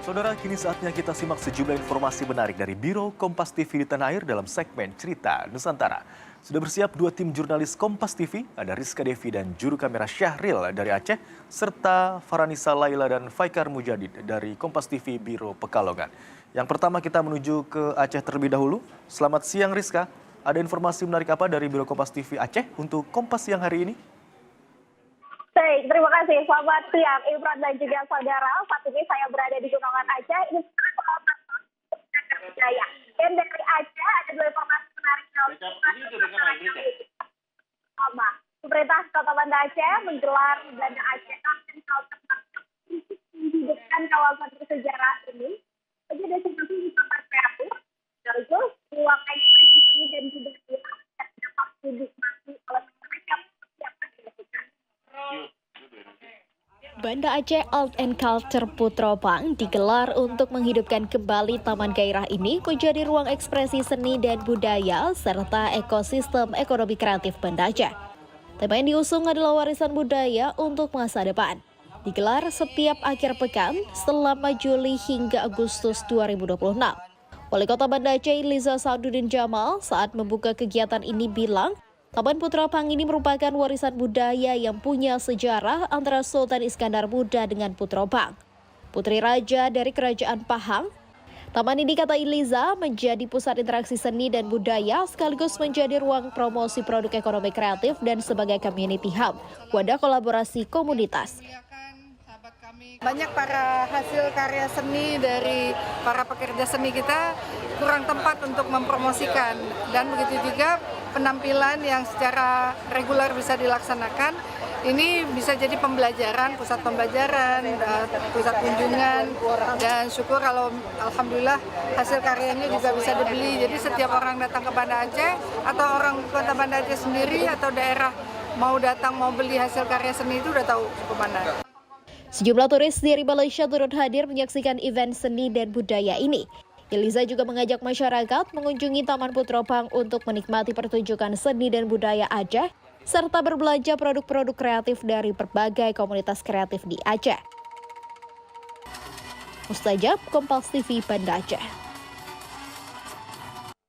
Saudara, kini saatnya kita simak sejumlah informasi menarik dari Biro Kompas TV di Tanah Air dalam segmen Cerita Nusantara. Sudah bersiap dua tim jurnalis Kompas TV, ada Rizka Devi dan juru kamera Syahril dari Aceh, serta Faranisa Laila dan Faikar Mujadid dari Kompas TV Biro Pekalongan. Yang pertama kita menuju ke Aceh terlebih dahulu. Selamat siang Rizka, ada informasi menarik apa dari Biro Kompas TV Aceh untuk Kompas siang hari ini? Baik, terima kasih. Selamat siang, Ibran dan juga saudara. Saat ini saya berada di Gunungan Aceh. Ini Jaya. Dan dari Aceh ada dua informasi menarik. Pertama, pemerintah Kota Banda Aceh menggelar Banda Aceh menghidupkan kawasan bersejarah ini. Jadi ada sesuatu wisata kreatif, sekaligus ruang ekspresi seni dan budaya yang dapat dinikmati oleh mereka yang dilakukan. Banda Aceh Art and Culture Putropang digelar untuk menghidupkan kembali Taman Gairah ini menjadi ruang ekspresi seni dan budaya serta ekosistem ekonomi kreatif Banda Aceh. Tema yang diusung adalah warisan budaya untuk masa depan. Digelar setiap akhir pekan selama Juli hingga Agustus 2026. Wali Kota Banda Aceh Liza Saududin Jamal saat membuka kegiatan ini bilang, Taman Putropang ini merupakan warisan budaya yang punya sejarah antara Sultan Iskandar Muda dengan Putropang, putri raja dari Kerajaan Pahang. Taman ini, kata Iliza, menjadi pusat interaksi seni dan budaya sekaligus menjadi ruang promosi produk ekonomi kreatif dan sebagai community hub, wadah kolaborasi komunitas. Banyak para hasil karya seni dari para pekerja seni kita kurang tempat untuk mempromosikan, dan begitu juga penampilan yang secara reguler bisa dilaksanakan. Ini bisa jadi pembelajaran, pusat pembelajaran, pusat kunjungan, dan syukur kalau alhamdulillah hasil karyanya juga bisa dibeli. Jadi setiap orang datang ke Banda Aceh atau orang Kota Banda Aceh sendiri atau daerah mau datang mau beli hasil karya seni itu udah tahu ke Banda. Sejumlah turis dari Malaysia turut hadir menyaksikan event seni dan budaya ini. Iliza juga mengajak masyarakat mengunjungi Taman Putropang untuk menikmati pertunjukan seni dan budaya Aceh, serta berbelanja produk-produk kreatif dari berbagai komunitas kreatif di Aceh. Mustajab, Kompas TV, Banda Aceh.